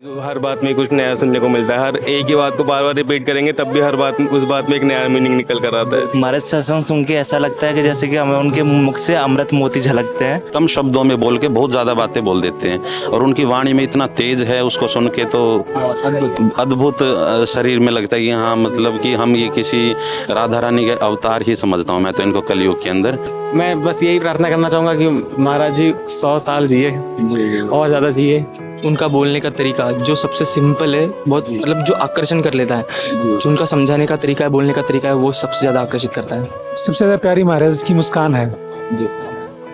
हर बात में कुछ नया सुनने को मिलता है। हर एक ही बात को बार बार रिपीट करेंगे तब भी हर बात उस बात में एक नया मीनिंग निकल कर आता है। हमारे सत्संग सुन के ऐसा लगता है कि जैसे कि हमें उनके मुख से अमृत मोती झलकते हैं। कम शब्दों में बोल के बहुत ज्यादा बातें बोल देते हैं और उनकी वाणी में इतना तेज है, उसको सुन के तो अद्भुत शरीर में लगता है कि हाँ, मतलब कि हम ये किसी राधा रानी के अवतार ही समझता हूँ मैं तो इनको कलयुग के अंदर। मैं बस यही प्रार्थना करना चाहूंगा कि महाराज जी 100 साल जिए और ज्यादा जिए। उनका बोलने का तरीका जो सबसे सिंपल है, बहुत मतलब जो आकर्षण कर लेता है, जो उनका समझाने का तरीका है, बोलने का तरीका है, वो सबसे ज्यादा आकर्षित करता है। सबसे ज्यादा प्यारी महाराज की मुस्कान है।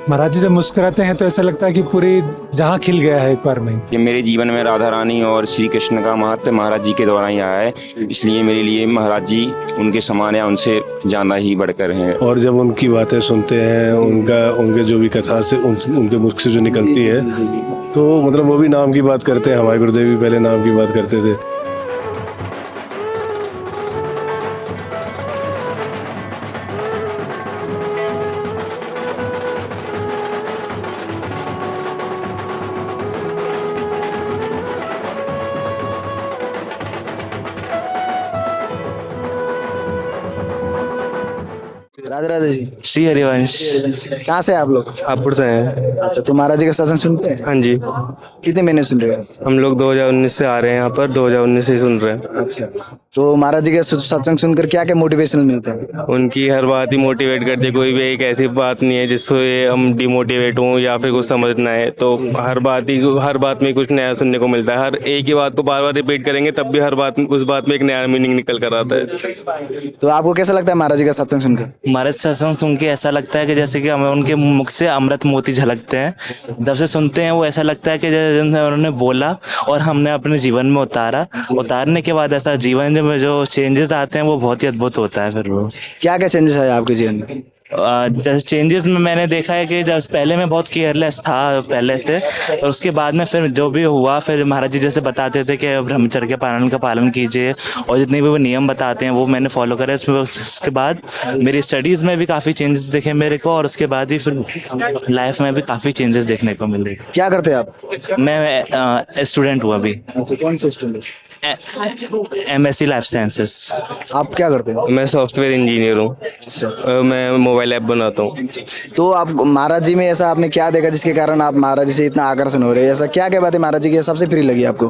महाराज जी जब मुस्कुराते हैं तो ऐसा लगता है कि पूरी जहां खिल गया है एक बार में। ये मेरे जीवन में राधा रानी और श्री कृष्ण का महत्व महाराज जी के द्वारा ही आया है, इसलिए मेरे लिए महाराज जी उनके समान या उनसे ज्यादा ही बढ़कर हैं। और जब उनकी बातें सुनते हैं, उनके जो भी कथा से उनके मुख से जो निकलती है, तो मतलब वो भी नाम की बात करते हैं। हमारे गुरुदेव भी पहले नाम की बात करते थे। राधे राधे जी। श्री हरिवंश। कहाँ से आप लोग? हापुड़ से हैं। अच्छा, तो महाराज जी का सत्संग सुनते हैं? हाँ जी, कितने महीने सुन रहे हैं? हम लोग 2019 से आ रहे हैं यहाँ पर, 2019 से ही सुन रहे हैं। अच्छा, तो महाराज जी का सत्संग सुनकर क्या क्या मोटिवेशन मिलता है? उनकी हर बात ही मोटिवेट करती है। कोई भी एक ऐसी बात नहीं है जिससे हम डिमोटिवेट हों या फिर कुछ समझना है, तो हर बात में कुछ नया सुनने को मिलता है। हर एक ही बात को बार बार रिपीट करेंगे तब भी हर बात उस बात में एक नया मीनिंग निकल कर आता है। तो आपको कैसा लगता है महाराज जी का सत्संग सुनकर? हमारे सत्संग सुन के ऐसा लगता है कि जैसे कि हमें उनके मुख से अमृत मोती झलकते हैं। जब से सुनते हैं वो ऐसा लगता है कि जैसे उन्होंने बोला और हमने अपने जीवन में उतारने के बाद ऐसा जीवन में जो चेंजेस आते हैं वो बहुत ही अद्भुत होता है। फिर वो क्या क्या चेंजेस आए आपके जीवन में? जैसे चेंजेस में मैंने देखा है कि जब पहले मैं बहुत केयरलेस था पहले से, और उसके बाद में फिर जो भी हुआ, फिर महाराज जी जैसे बताते थे कि ब्रह्मचर्य के पालन कीजिए और जितने भी वो नियम बताते हैं वो मैंने फॉलो करे। उसके बाद मेरी स्टडीज़ में भी काफ़ी चेंजेस दिखे मेरे को, और उसके बाद ही फिर लाइफ में भी काफ़ी चेंजेस देखने को मिले। क्या करते हैं आप? मैं स्टूडेंट हूँ अभी। अच्छा, कौन से स्टूडेंट? MSc life sciences. आप क्या करते हैं? मैं सॉफ्टवेयर इंजीनियर हूँ। मैं मोबाइल ऐप बनाता हूँ। तो आप महाराज जी में ऐसा आपने क्या देखा जिसके कारण आप महाराज जी से इतना आकर्षण हो रहे हैं? ऐसा क्या क्या बात है महाराज जी की सबसे प्रिय लगी आपको?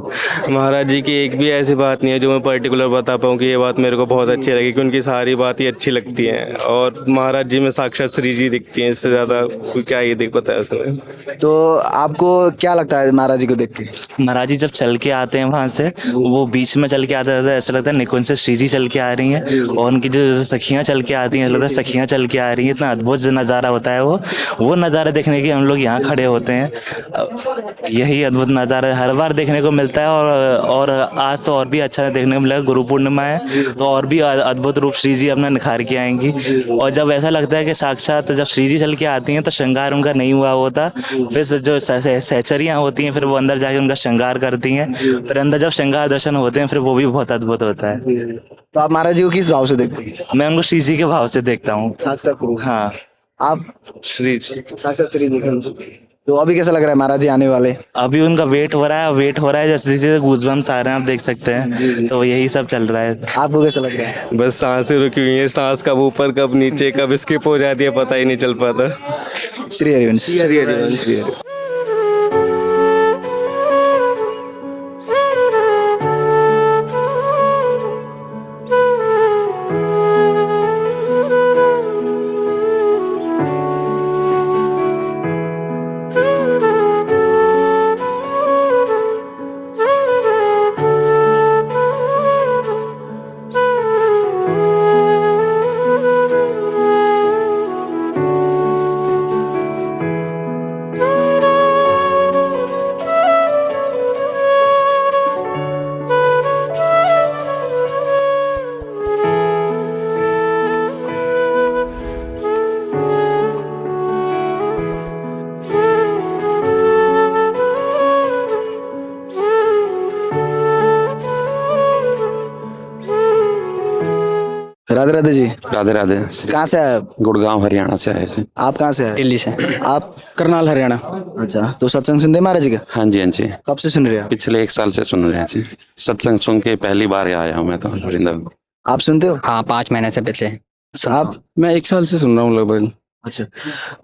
महाराज जी की एक भी ऐसी बात नहीं है जो मैं पर्टिकुलर बता पाऊँ कि ये बात मेरे को बहुत अच्छी लगी, कि उनकी सारी बात ही अच्छी लगती हैं और महाराज जी में साक्षात श्री जी दिखती हैं। इससे ज़्यादा कोई क्या ही दिख पाता है उसमें। तो आपको क्या लगता है महाराज जी को देख के? महाराज जी जब चल के आते हैं वहां से, वो बीच में चल के आते रहते हैं, ऐसा लगता है निकुंज से श्री जी चल के आ रही हैं, और उनकी जो सखियां चल के आती हैं ऐसा लगता है सखियां चल के आ रही हैं। इतना अद्भुत नज़ारा होता है वो नज़ारा देखने के हम लोग यहाँ खड़े होते हैं। यही अद्भुत नज़ारा हर बार देखने को मिलता है, और आज तो और भी अच्छा देखने को मिलेगा। गुरु पूर्णिमा है तो और भी अद्भुत रूप श्री जी अपना निखार के आएंगी। और जब ऐसा लगता है कि साक्षात जब श्री जी चल के आती हैं तो श्रृंगार उनका नहीं हुआ होता, फिर जो सहचरियाँ होती हैं फिर वो अंदर जाके उनका श्रृंगार करती हैं, फिर अंदर जब श्रृंगार दर्शन होते हैं फिर वो भी बहुत अद्भुत होता है। तो आप महाराज जी को किस भाव से देखते हैं? मैं उनको श्री जी के भाव से देखता हूँ। हाँ, आप श्री साक्षात श्री जी। तो अभी कैसा लग रहा है महाराज जी आने वाले? अभी उनका वेट हो रहा है जैसे जैसे गूज़बम्स आ रहे हैं, आप देख सकते हैं। तो यही सब चल रहा है। आपको कैसा लग रहा है? बस सांसें रुकी हुई हैं, सांस कब ऊपर कब नीचे कब स्किप हो जाती है पता ही नहीं चल पाता। श्री हरिवंश। श्री हरिवंश। राधे राधे जी। राधे राधे। कहाँ से आए आप? गुड़गांव हरियाणा से आए थे। आप कहाँ से आए? दिल्ली से। आप? करनाल हरियाणा। अच्छा, तो सत्संग सुनते हैं महाराज जी का? हाँ जी, हाँ जी। कब से सुन रहे हैं आप? पिछले 1 साल से सुन रहे थे। सत्संग सुन के पहली बार आया हूँ मैं तो वृंदावन। आप सुनते हो? हाँ 5 महीने से पहले। आप? मैं 1 साल से सुन रहा हूँ लगभग। अच्छा,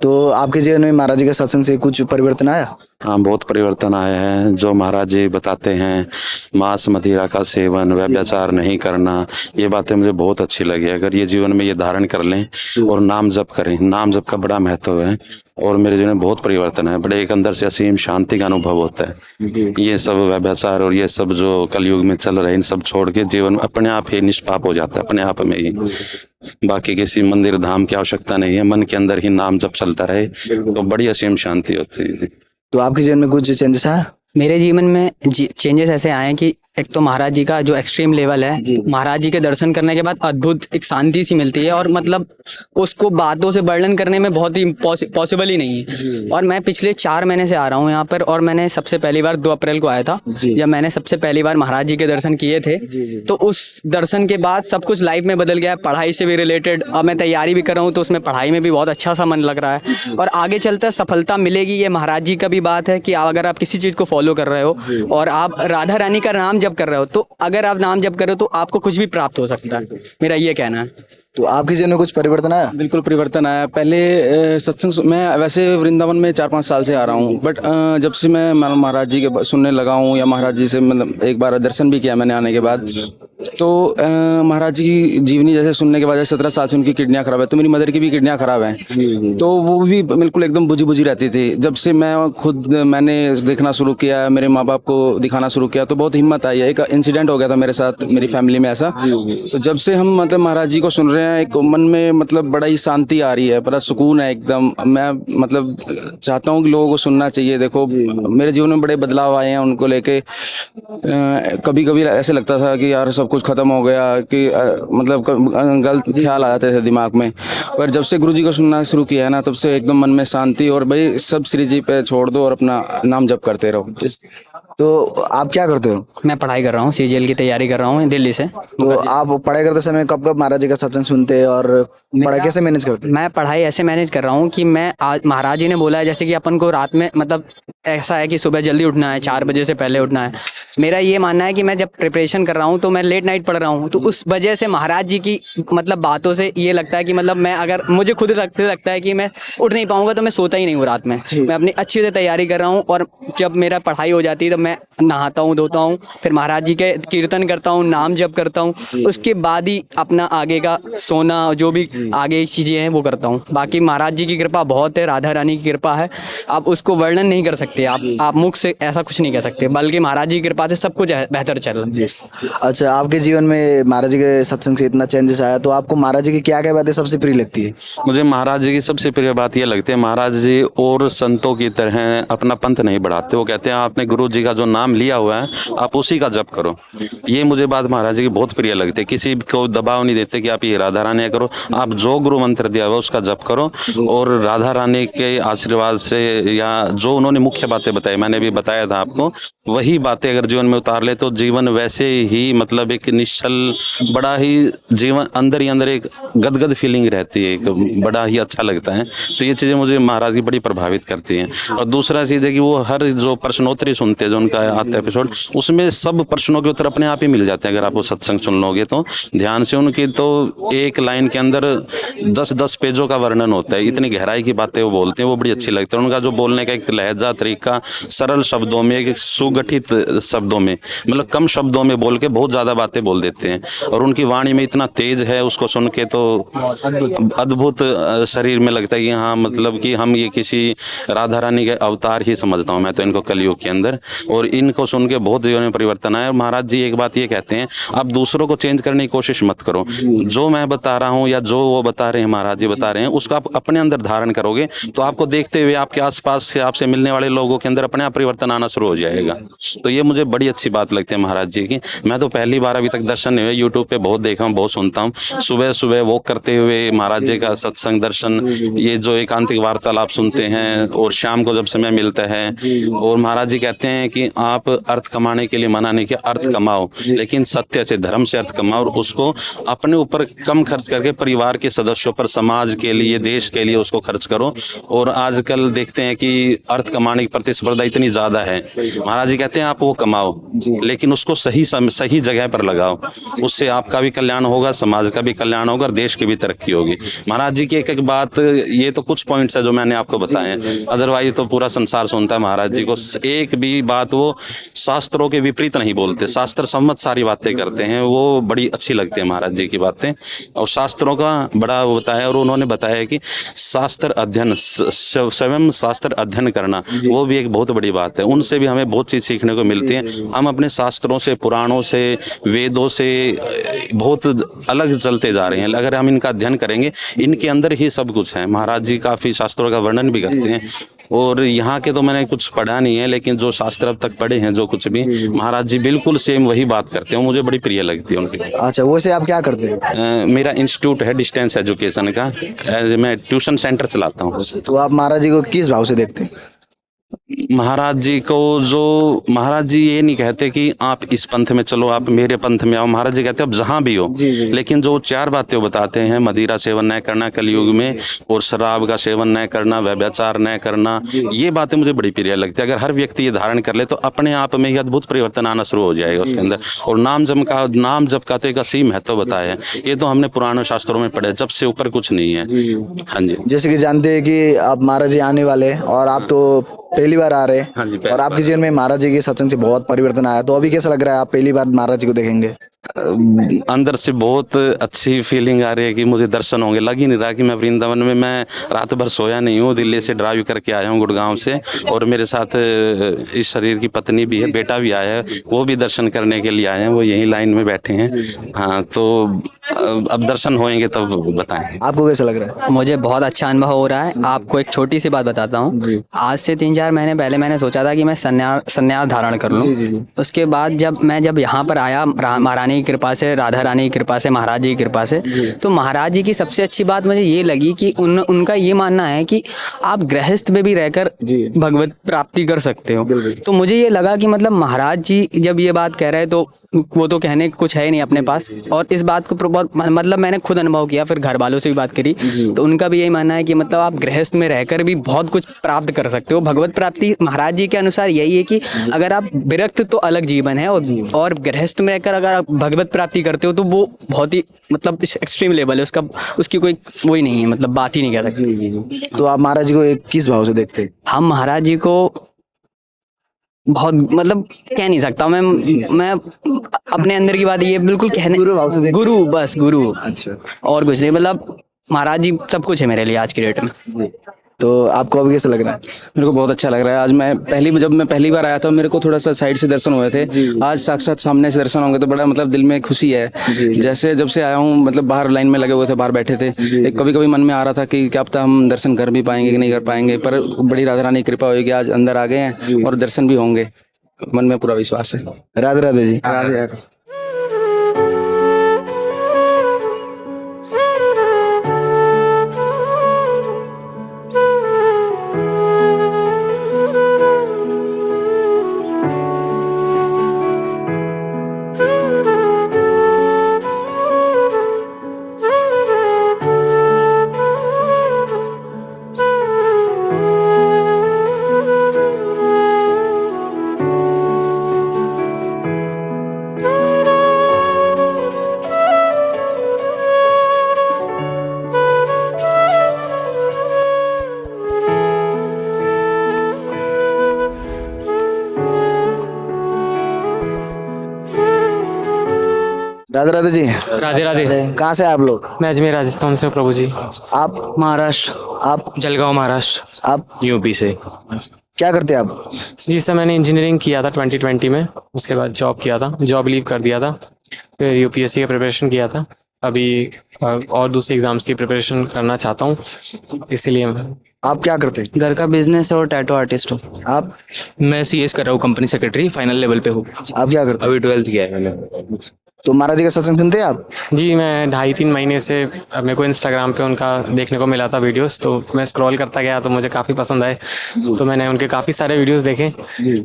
तो आपके जीवन में महाराज जी के सत्संग से कुछ परिवर्तन आया? हाँ, बहुत परिवर्तन आए हैं। जो महाराज जी बताते हैं, मांस मदिरा का सेवन, व्यभिचार नहीं करना, ये बातें मुझे बहुत अच्छी लगी। अगर ये जीवन में ये धारण कर लें और नाम जप करें, नाम जप का बड़ा महत्व है और मेरे जीवन में बहुत परिवर्तन है। बड़े एक अंदर से असीम शांति का अनुभव होता है। ये सब व्यभिचार और ये सब जो कलयुग में चल रहे हैं, इन सब छोड़ के जीवन अपने आप ही निष्पाप हो जाता है, अपने आप में ही। बाकी किसी मंदिर धाम की आवश्यकता नहीं है, मन के अंदर ही नाम जब चलता रहे तो बड़ी असीम शांति होती है। तो आपके जीवन में कुछ चेंजेस आया? मेरे जीवन में चेंजेस ऐसे आए हैं कि एक तो महाराज जी का जो एक्सट्रीम लेवल है, महाराज जी के दर्शन करने के बाद अद्भुत एक शांति सी मिलती है और मतलब उसको बातों से वर्णन करने में बहुत ही पॉसिबल ही नहीं है। और मैं पिछले 4 महीने से आ रहा हूँ यहाँ पर और मैंने सबसे पहली बार 2 अप्रैल को आया था, जब मैंने सबसे पहली बार महाराज जी के दर्शन किए थे। तो उस दर्शन के बाद सब कुछ लाइफ में बदल गया है, पढ़ाई से भी रिलेटेड। अब मैं तैयारी भी कर रहा हूँ तो उसमें पढ़ाई में भी बहुत अच्छा सा मन लग रहा है और आगे चलकर सफलता मिलेगी। ये महाराज जी का भी बात है कि अगर आप किसी चीज़ को फॉलो कर रहे हो और आप राधा रानी का नाम जप कर रहे हो, तो अगर आप नाम जप कर रहे हो तो आपको कुछ भी प्राप्त हो सकता है, मेरा ये कहना है। तो आपके जीवन में कुछ परिवर्तन आया? बिल्कुल परिवर्तन आया। पहले सत्संग मैं वैसे वृंदावन में 4-5 साल से आ रहा हूँ, बट जब से मैं महाराज जी के सुनने लगा हूँ या महाराज जी से मतलब एक बार दर्शन भी किया मैंने आने के बाद, तो महाराज जी की जीवनी जैसे सुनने के बाद, जैसे 17 साल से उनकी किडनियाँ खराब है, तो मेरी मदर की भी किडनियाँ खराब हैं, तो वो भी बिल्कुल एकदम बुझी बुझी रहती थी। जब से मैंने देखना शुरू किया, मेरे माँ बाप को दिखाना शुरू किया, तो बहुत हिम्मत आई है। एक इंसिडेंट हो गया था मेरे साथ, मेरी फैमिली में ऐसा। तो जब से हम मतलब महाराज जी को सुन रहे हैं, एक मन में मतलब बड़ा ही शांति आ रही है, बड़ा सुकून है एकदम। मैं मतलब चाहता हूँ कि लोगों को सुनना चाहिए। देखो मेरे जीवन में बड़े बदलाव आए हैं उनको लेके। कभी कभी ऐसे लगता था कि यार सब कुछ खत्म हो गया, कि मतलब गलत ख्याल आ जाते थे दिमाग में, पर जब से गुरु जी को सुनना शुरू किया है ना, तब से एकदम मन में शांति। और भाई सब श्री जी पे छोड़ दो और अपना नाम जप करते रहो। तो आप क्या करते हो? मैं पढ़ाई कर रहा हूँ, CGL की तैयारी कर रहा हूँ दिल्ली से। तो आप पढ़ाई करते समय कब कब महाराज जी का सत्संग सुनते हैं और पढ़ाई कैसे मैनेज करते हैं? मैं पढ़ाई ऐसे मैनेज कर रहा हूँ कि मैं आज महाराज जी ने बोला है जैसे कि अपन को रात में मतलब ऐसा है कि सुबह जल्दी उठना है, 4 बजे से पहले उठना है। मेरा ये मानना है कि मैं जब प्रिपरेशन कर रहा हूँ तो मैं लेट नाइट पढ़ रहा हूँ, तो उस वजह से महाराज जी की मतलब बातों से ये लगता है कि मतलब मैं अगर मुझे खुद लगता है कि मैं उठ नहीं पाऊंगा तो मैं सोता ही नहीं हूँ रात में। मैं अपनी अच्छी से तैयारी कर रहा हूँ और जब मेरा पढ़ाई हो जाती है तब मैं नहाता हूँ, धोता हूँ, फिर महाराज जी के कीर्तन करता हूँ, नाम जप करता हूँ, उसके बाद ही अपना आगे का सोना जो भी आगे चीज़ें हैं वो करता हूँ। बाकी महाराज जी की कृपा बहुत है, राधा रानी की कृपा है, आप उसको वर्णन नहीं कर सकते। आप मुख से ऐसा कुछ नहीं कह सकते, बल्कि महाराज जी की कृपा से सब कुछ बेहतर चल रहा है। अच्छा, आपके जीवन में महाराज जी के सत्संग से इतना चेंजेस आया, तो आपको महाराज जी की क्या क्या बातें सबसे प्रिय लगती है? मुझे महाराज जी की सबसे प्रिय बात ये लगती है, महाराज जी और संतों की तरह अपना पंथ नहीं बढ़ाते। वो कहते हैं आपने गुरु जी का जो नाम लिया हुआ है आप उसी का जप करो। ये मुझे बात महाराज जी की बहुत प्रिय लगती है। किसी को दबाव नहीं देते कि आप ये राधा रानी करो, आप जो गुरु मंत्र दिया हुआ उसका जप करो और राधा रानी के आशीर्वाद से या जो उन्होंने मुख्य बातें बताई, मैंने भी बताया था आपको, वही बातें अगर जीवन में उतार ले तो जीवन वैसे ही मतलब एक निश्चल, बड़ा ही जीवन अंदर ही अंदर एक गदगद फीलिंग रहती है, एक बड़ा ही अच्छा लगता है। तो ये चीज़ें मुझे महाराज की बड़ी प्रभावित करती हैं। और दूसरा चीज़ है कि वो हर जो प्रश्नोत्तरी सुनते हैं, जो उनका आता है एपिसोड, उसमें सब प्रश्नों के उत्तर अपने आप ही मिल जाते हैं। अगर आप वो सत्संग सुन लोगे तो ध्यान से उनकी, तो एक लाइन के अंदर 10-10 पेजों का वर्णन होता है। इतनी गहराई की बातें वो बोलते हैं, वो बड़ी अच्छी लगती है। उनका जो बोलने का एक लहजा तरीका, सरल शब्दों में, एक सुगठित शब्दों में, मतलब कम शब्दों में बोल के बहुत ज़्यादा बातें बोल देते हैं। और उनकी वाणी में इतना तेज है, उसको सुन के तो अद्भुत शरीर में लगता है कि हाँ मतलब कि हम ये किसी राधा रानी के अवतार ही समझता हूँ मैं तो इनको कलयुग के अंदर। और इनको सुन के बहुत जीवन में परिवर्तन आया। महाराज जी एक बात ये कहते हैं, आप दूसरों को चेंज करने की कोशिश मत करो। जो मैं बता रहा हूँ या जो वो बता रहे हैं, महाराज जी बता रहे हैं, उसको आप अपने अंदर धारण करोगे तो आपको देखते हुए आपके आसपास से आपसे मिलने वाले लोगों के अंदर अपने आप परिवर्तन आना शुरू हो जाएगा। तो ये मुझे बड़ी अच्छी बात लगती है महाराज जी की। मैं तो पहली बार अभी तक दर्शन नहीं हुए, यूट्यूब पे बहुत देखा हूँ, बहुत सुनता हूँ। सुबह सुबह वॉक करते हुए महाराज जी का सत्संग दर्शन, ये जो एकांतिक वार्तालाप सुनते हैं, और शाम को जब समय मिलता है। और महाराज जी कहते हैं कि आप अर्थ कमाने के लिए मना नहीं किया, अर्थ कमाओ, लेकिन सत्य से, धर्म से अर्थ कमाओ और उसको अपने ऊपर कम खर्च करके परिवार के सदस्यों पर, समाज के लिए, देश के लिए उसको खर्च करो। और आजकल देखते हैं कि अर्थ कमाने की प्रतिस्पर्धा इतनी ज्यादा है। महाराज जी कहते हैं आप वो कमाओ, लेकिन उसको सही जगह पर लगाओ, उससे आपका भी कल्याण होगा, समाज का भी कल्याण होगा और देश की भी तरक्की होगी। महाराज जी की एक एक बात, ये तो कुछ पॉइंट्स है जो मैंने आपको बताए हैं, अदरवाइज तो पूरा संसार सुनता है महाराज जी को। एक भी बात वो शास्त्रों के विपरीत नहीं बोलते, शास्त्र सम्मत सारी बातें करते हैं, वो बड़ी अच्छी लगती है महाराज जी की बातें। और शास्त्रों का बड़ा वो बताया, और उन्होंने बताया कि शास्त्र अध्ययन, स्वयं शास्त्र अध्ययन करना, वो भी एक बहुत बड़ी बात है। उनसे भी हमें बहुत चीज सीखने को मिलती है। हम अपने शास्त्रों से, पुराणों से, वेदों से बहुत अलग चलते जा रहे हैं। अगर हम इनका अध्ययन करेंगे, इनके अंदर ही सब कुछ है। महाराज जी काफी शास्त्रों का वर्णन भी करते हैं। और यहाँ के तो मैंने कुछ पढ़ा नहीं है, लेकिन जो शास्त्र अब तक पढ़े हैं, जो कुछ भी, महाराज जी बिल्कुल सेम वही बात करते हैं। मुझे बड़ी प्रिय लगती है उनकी। अच्छा, वैसे आप क्या करते हैं? मेरा इंस्टीट्यूट है डिस्टेंस एजुकेशन का, मैं ट्यूशन सेंटर चलाता हूँ। तो आप महाराज जी को किस भाव से देखते हैं? महाराज जी को जो, महाराज जी ये नहीं कहते कि आप इस पंथ में चलो, आप मेरे पंथ में आओ। महाराज जी कहते हैं आप जहां भी हो, लेकिन जो 4 बातें वो बताते हैं, मदिरा सेवन न करना कलयुग में, और शराब का सेवन न करना, व्यभिचार न करना, ये बातें मुझे बड़ी प्रिय लगती है। अगर हर व्यक्ति ये धारण कर ले तो अपने आप में ही अद्भुत परिवर्तन आना शुरू हो जाएगा उसके अंदर। और नाम जप का तो एक असीम महत्व बताया है। ये तो हमने पुराने शास्त्रों में पढ़े, जब से ऊपर कुछ नहीं है। हाँ जी, जैसे कि जानते हैं कि आप महाराज जी आने वाले हैं और आप तो पहली बार आ रहे हैं। हाँ जी, और आपके जीवन में महाराज जी के सत्संग से बहुत परिवर्तन आया, तो अभी कैसा लग रहा है, आप पहली बार महाराज जी को देखेंगे? अंदर से बहुत अच्छी फीलिंग आ रही है कि मुझे दर्शन होंगे। लग ही नहीं रहा कि मैं वृंदावन में, मैं रात भर सोया नहीं हूँ, दिल्ली से ड्राइव करके आया हूँ, गुड़गांव से, और मेरे साथ इस शरीर की पत्नी भी है, बेटा भी आया है, वो भी दर्शन करने के लिए आए हैं, वो यही लाइन में बैठे हैं। हाँ, तो अब दर्शन होंगे तब बताएं। आपको कैसा लग रहा है? मुझे बहुत अच्छा अनुभव हो रहा है। आपको एक छोटी सी बात बताता हूँ। आज से 3-4 महीने पहले मैंने सोचा था कि मैं संन्यास धारण कर लूँ। उसके बाद जब यहाँ पर आया, महारानी की कृपा से, राधा रानी की कृपा से, महाराज जी की कृपा से, तो महाराज जी की सबसे अच्छी बात मुझे ये लगी कि उनका ये मानना है कि आप गृहस्थ में भी रहकर भगवत प्राप्ति कर सकते हो। तो मुझे ये लगा कि मतलब महाराज जी जब ये बात कह रहे हैं तो वो तो कहने कुछ है ही नहीं अपने पास। और इस बात को बहुत, मतलब मैंने खुद अनुभव किया, फिर घर वालों से भी बात करी, तो उनका भी यही मानना है कि मतलब आप गृहस्थ में रहकर भी बहुत कुछ प्राप्त कर सकते हो। भगवत प्राप्ति महाराज जी के अनुसार यही है कि अगर आप विरक्त तो अलग जीवन है, और गृहस्थ में रहकर अगर आप भगवत प्राप्ति करते हो तो वो बहुत ही मतलब एक्सट्रीम लेवल है उसका, उसकी कोई वही नहीं है, मतलब बात ही नहीं कह सकते। तो आप महाराज जी को किस भाव से देखते हैं? हम महाराज जी को बहुत, मतलब कह नहीं सकता मैं अपने अंदर की बात ये बिल्कुल कहने, गुरु, बस गुरु। अच्छा, और कुछ नहीं, मतलब महाराज जी सब कुछ है मेरे लिए आज की डेट में। तो आपको अभी कैसा लग रहा है? मेरे को बहुत अच्छा लग रहा है। आज जब मैं पहली बार आया था, मेरे को थोड़ा सा साइड से दर्शन हुए थे। आज साक्षात सामने से दर्शन होंगे तो बड़ा मतलब दिल में खुशी है। जैसे जब से आया हूँ, मतलब बाहर लाइन में लगे हुए थे, बाहर बैठे थे, कभी कभी मन में आ रहा था कि क्या पता हम दर्शन कर भी पाएंगे कि नहीं कर पाएंगे, पर बड़ी राधा रानी की कृपा हुई कि आज अंदर आ गए हैं और दर्शन भी होंगे। मन में पूरा विश्वास है। राधे राधे जी। राधे राधे। राधे राधे जी। राधे राधे। कहाँ से आप लोग? मैं अजमेर राजस्थान से हूँ प्रभु जी। आप? महाराष्ट्र। आप? जलगांव महाराष्ट्र। आप? यूपी से। क्या करते हैं आप? जी सर, मैंने इंजीनियरिंग किया था 2020 में, उसके बाद जॉब किया था, जॉब लीव कर दिया था, फिर यूपीएससी का प्रिपरेशन किया था। अभी और दूसरे एग्जाम्स की प्रिपरेशन करना चाहता हूँ, इसीलिए। आप क्या करते हैं? घर का बिजनेस है और टैटू आर्टिस्ट हूँ। आप? मैं सीएस कर रहा हूँ, कंपनी सेक्रेटरी, फाइनल लेवल पे हूँ। आप क्या करते हैं? अभी 12th किया है मैंने। तो महाराज जी का सत्संग सुनते हैं आप? जी, मैं 2.5-3 महीने से मेरे को इंस्टाग्राम पे उनका देखने को मिला था वीडियोस, तो मैं स्क्रॉल करता गया तो मुझे काफ़ी पसंद आए, तो मैंने उनके काफ़ी सारे वीडियोस देखे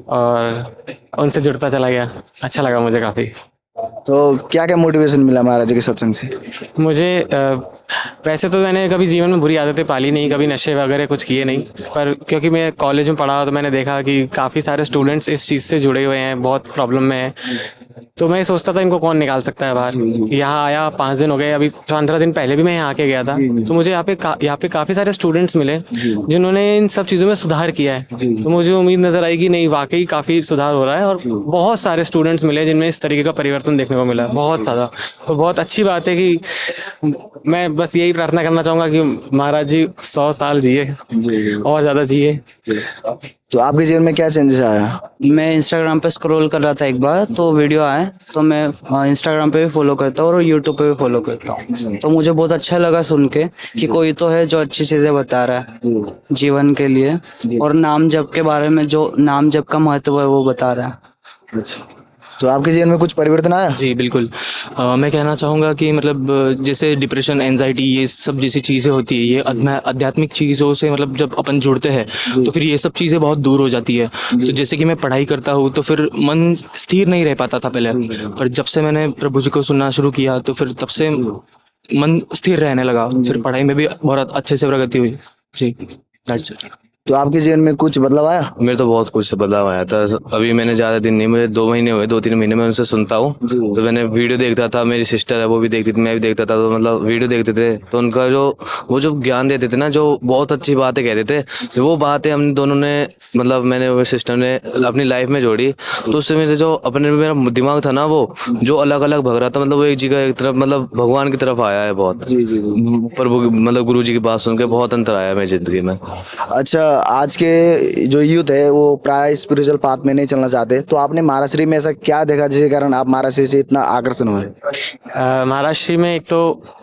और उनसे जुड़ता चला गया। अच्छा लगा मुझे काफ़ी। तो क्या क्या मोटिवेशन मिला महाराज जी के सत्संग से? मुझे वैसे तो मैंने कभी जीवन में बुरी आदतें पाली नहीं, कभी नशे वगैरह कुछ किए नहीं, पर क्योंकि मैं कॉलेज में पढ़ा तो मैंने देखा कि काफ़ी सारे स्टूडेंट्स इस चीज़ से जुड़े हुए हैं, बहुत प्रॉब्लम में हैं। तो मैं सोचता था इनको कौन निकाल सकता है बाहर। यहाँ आया 5 दिन हो गए, अभी 15 दिन पहले भी मैं यहाँ आके गया था, तो मुझे यहाँ पे काफ़ी सारे स्टूडेंट्स मिले जिन्होंने इन सब चीज़ों में सुधार किया है। तो मुझे उम्मीद नज़र आई कि नहीं, वाकई काफ़ी सुधार हो रहा है और बहुत सारे स्टूडेंट्स मिले जिनमें इस तरीके का परिवर्तन देखने को मिला है, बहुत ज़्यादा। तो बहुत अच्छी बात है कि मैं बस यही प्रार्थना करना चाहूँगा कि महाराज जी 100 साल जिए और ज़्यादा जिए। तो आपके जीवन में क्या चेंजेस आया? मैं इंस्टाग्राम पे स्क्रॉल कर रहा था एक बार, तो वीडियो आया, तो मैं इंस्टाग्राम पे भी फॉलो करता हूँ और यूट्यूब पे भी फॉलो करता हूँ। तो मुझे बहुत अच्छा लगा सुन के कि कोई तो है जो अच्छी चीज़ें बता रहा है जीवन के लिए, और नाम जप के बारे में, जो नाम जप का महत्व है वो बता रहा है। अच्छा, तो आपके जीवन में कुछ परिवर्तन आया? जी बिल्कुल। मैं कहना चाहूँगा कि मतलब जैसे डिप्रेशन, एंजाइटी, ये सब जैसी चीज़ें होती है, ये आध्यात्मिक चीज़ों से मतलब जब अपन जुड़ते हैं तो फिर ये सब चीज़ें बहुत दूर हो जाती है। तो जैसे कि मैं पढ़ाई करता हूँ तो फिर मन स्थिर नहीं रह पाता था पहले, पर जब से मैंने प्रभु जी को सुनना शुरू किया तो फिर तब से मन स्थिर रहने लगा, फिर पढ़ाई में भी बहुत अच्छे से प्रगति हुई। जी, दैट्स इट। तो आपके जीवन में कुछ बदलाव आया? मेरे तो बहुत कुछ बदलाव आया था। अभी मैंने ज़्यादा दिन नहीं, मुझे 2 महीने हुए, 2-3 महीने में उनसे सुनता हूँ। तो मैंने वीडियो देखता था, मेरी सिस्टर है वो भी देखती थी, मैं भी देखता था, तो मतलब वीडियो देखते थे तो उनका वो जो ज्ञान देते थे ना, जो बहुत अच्छी बातें कहते थे, वो बातें हम दोनों ने मतलब मैंने और सिस्टर ने अपनी लाइफ में जोड़ी। तो उससे मेरे जो अपने मेरा दिमाग था ना, वो जो अलग अलग भग रहा था, मतलब वो एक जगह एक तरफ मतलब भगवान की तरफ आया है बहुत। प्रभु मतलब गुरु जी की बात सुन के बहुत अंतर आया मेरी जिंदगी में। अच्छा, आज के जो यूथ है वो प्राय स्पिरिचुअल पाथ में नहीं चलना चाहते, तो आपने महाराज श्री में ऐसा क्या देखा जिसके कारण आप महाराज श्री से इतना आकर्षण हो रहे? महाराज श्री में एक तो